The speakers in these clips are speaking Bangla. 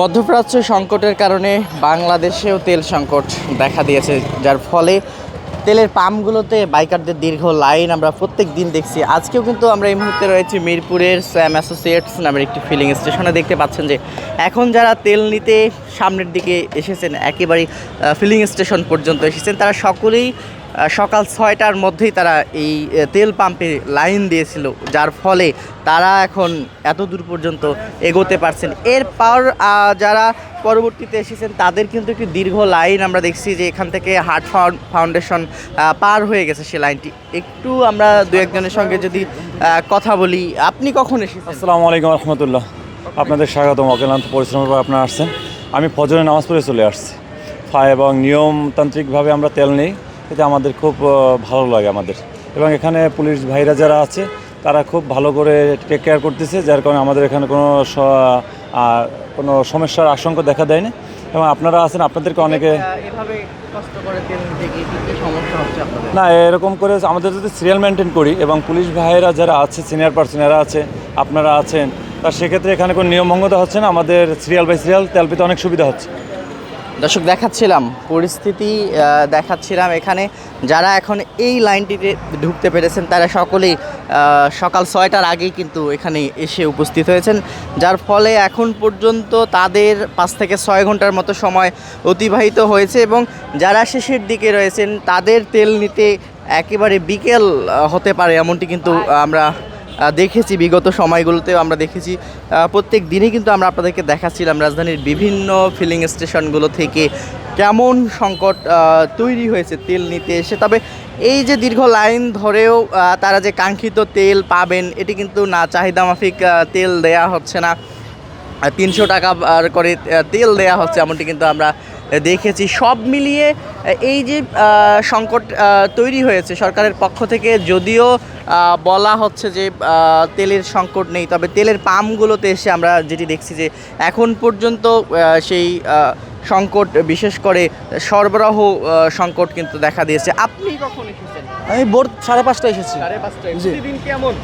মধ্যপ্রাচ্য সংকটের কারণে বাংলাদেশেও তেল সংকট দেখা দিয়েছে, যার ফলে তেলের পাম্পগুলোতে বাইকারদের দীর্ঘ লাইন আমরা প্রত্যেক দিন দেখছি। আজকেও কিন্তু আমরা এই মুহূর্তে রয়েছি মিরপুরের স্যাম অ্যাসোসিয়েটস নামের একটি ফিলিং স্টেশনে। দেখতে পাচ্ছেন যে এখন যারা তেল নিতে সামনের দিকে এসেছেন, একেবারেই ফিলিং স্টেশন পর্যন্ত এসেছেন, তারা সকলেই সকাল 6টার মধ্যেই তারা এই তেল পাম্পে লাইন দিয়েছিল, যার ফলে তারা এখন এত দূর পর্যন্ত এগোতে পারছেন। এরপর যারা পরবর্তীতে এসেছেন তাদের কিন্তু একটি দীর্ঘ লাইন আমরা দেখছি, যে এখান থেকে হার্ট ফাউন্ডেশন পার হয়ে গেছে সে লাইনটি। একটু আমরা দু একজনের সঙ্গে যদি কথা বলি। আপনি কখন এসেছেন? আসসালামু আলাইকুম রহমতুল্লাহ, আপনাদের স্বাগতম। অক্লান্ত পরিশ্রমের পর আপনারা আসছেন। আমি ফজরের নামাজ পড়ে চলে আসছি। এবং নিয়মতান্ত্রিকভাবে আমরা তেল নিই, এতে আমাদের খুব ভালো লাগে আমাদের। এবং এখানে পুলিশ ভাইরা যারা আছে তারা খুব ভালো করে টেক কেয়ার করতেছে, যার কারণে আমাদের এখানে কোনো সমস্যার আশঙ্কা দেখা দেয়নি। এবং আপনারা আছেন, আপনাদেরকে অনেকে না এরকম করে আমাদের যদি সিরিয়াল মেনটেন করি এবং পুলিশ ভাইয়েরা যারা আছে, সিনিয়র পার্সন এরা আছে, আপনারা আছেন, তার সেক্ষেত্রে এখানে কোনো নিয়মভঙ্গতা হচ্ছে না। আমাদের সিরিয়াল বাই সিরিয়াল তেল পেতে অনেক সুবিধা হচ্ছে। দর্শক, দেখাচ্ছিলাম পরিস্থিতি, দেখাচ্ছিলাম এখানে যারা এখন এই লাইনটিতে ঢুকতে পেরেছেন তারা সকলেই সকাল 6টার আগেই কিন্তু এখানে এসে উপস্থিত হয়েছেন, যার ফলে এখন পর্যন্ত তাদের 5 থেকে 6 ঘন্টার মতো সময় অতিবাহিত হয়েছে। এবং যারা শেষের দিকে রয়েছেন তাদের তেল নিতে একেবারে বিকেল হতে পারে, এমনটি কিন্তু আমরা দেখেছি। বিগত সময়গুলোতেও আমরা দেখেছি, প্রত্যেক দিনই কিন্তু আমরা আপনাদেরকে দেখাচ্ছিলাম রাজধানীর বিভিন্ন ফিলিং স্টেশনগুলো থেকে কেমন সংকট তৈরি হয়েছে তেল নিতে এসে। তবে এই যে দীর্ঘ লাইন ধরেও তারা যে কাঙ্ক্ষিত তেল পাবেন এটি কিন্তু না, চাহিদা মাফিক তেল দেয়া হচ্ছে না, 300 টাকা করে তেল দেয়া হচ্ছে, এমনটি কিন্তু আমরা দেখেছি। সব মিলিয়ে এই যে সংকট তৈরি হয়েছে সরকারের পক্ষ থেকে, যদিও বলা হচ্ছে যে তেলের সংকট নেই, তবে তেলের পাম্পগুলোতে এসে আমরা যেটি দেখছি যে এখন পর্যন্ত সেই সংকট, বিশেষ করে সরবরাহ সংকট কিন্তু দেখা দিয়েছে। আপনি কখন এসেছেন? আমি ভোর 5:30টায় এসেছি। 5:30। প্রতিদিন কেমন?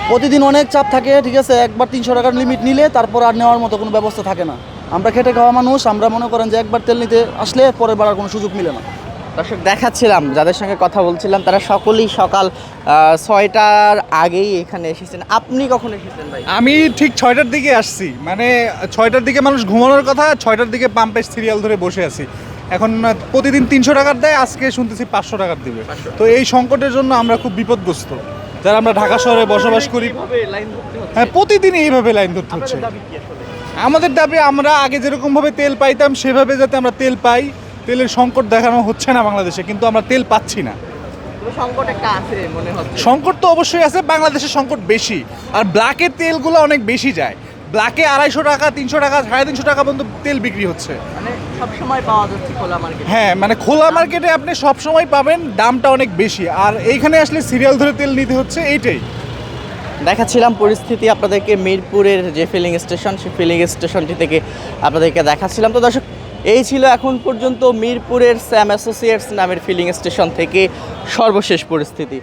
প্রতিদিন অনেক চাপ থাকে, ঠিক আছে। একবার 300 টাকার লিমিট নিলে তারপর আর নেওয়ার মতো কোনো ব্যবস্থা থাকে না। আমরা খেটে খাওয়া মানুষ, আমরা মনে করেন যে একবার তেল নিতে আসলে পরের বার আর কোনো সুযোগ মিলে না। দর্শক, দেখাচ্ছিলাম যাদের সঙ্গে কথা বলছিলাম তারা সকলেই সকাল 6টার আগেই এখানে এসেছেন। আপনি কখন এসেছেন ভাই? আমি ঠিক 6টার দিকে আসছি, মানে 6টার দিকে মানুষ ঘুমানোর কথা, 6টার দিকে পাম্পের সিরিয়াল ধরে বসে আছি। এখন প্রতিদিন 300 টাকার দেয়, আজকে শুনতেছি 500 টাকার দিবে। তো এই সংকটের জন্য আমরা খুব বিপদগ্রস্ত, যারা আমরা ঢাকা শহরে বসবাস করি। হ্যাঁ, প্রতিদিনই এইভাবে লাইন ধরতে হচ্ছে। আমাদের দাবি আমরা আগে যেরকমভাবে তেল পাইতাম সেভাবে যাতে আমরা তেল পাই। তেলের সংকট দেখানো হচ্ছে না বাংলাদেশে, কিন্তু আমরা তেল পাচ্ছি না। সংকট একটা আছে মনে হচ্ছে। সংকট তো অবশ্যই আছে, বাংলাদেশের সংকট বেশি। আর ব্ল্যাকের তেলগুলো অনেক বেশি যায়। ব্ল্যাকে 250 টাকা, 300 টাকা, 350 টাকা পর্যন্ত তেল বিক্রি হচ্ছে। মানে সবসময় পাওয়া যাচ্ছে খোলা মার্কেটে। হ্যাঁ, মানে খোলা মার্কেটে আপনি সবসময় পাবেন, দামটা অনেক বেশি। আর এইখানে আসলে সিরিয়াল ধরে তেল নিতে হচ্ছে, এইটাই। দেখাচ্ছিলাম পরিস্থিতি আপনাদেরকে মিরপুরের যে ফিলিং স্টেশন, সেই ফিলিং স্টেশনটি থেকে আপনাদেরকে দেখাচ্ছিলাম। তো দর্শক, এই ছিল এখন পর্যন্ত মিরপুরের স্যাম অ্যাসোসিয়েটস নামের ফিলিং স্টেশন থেকে সর্বশেষ পরিস্থিতি।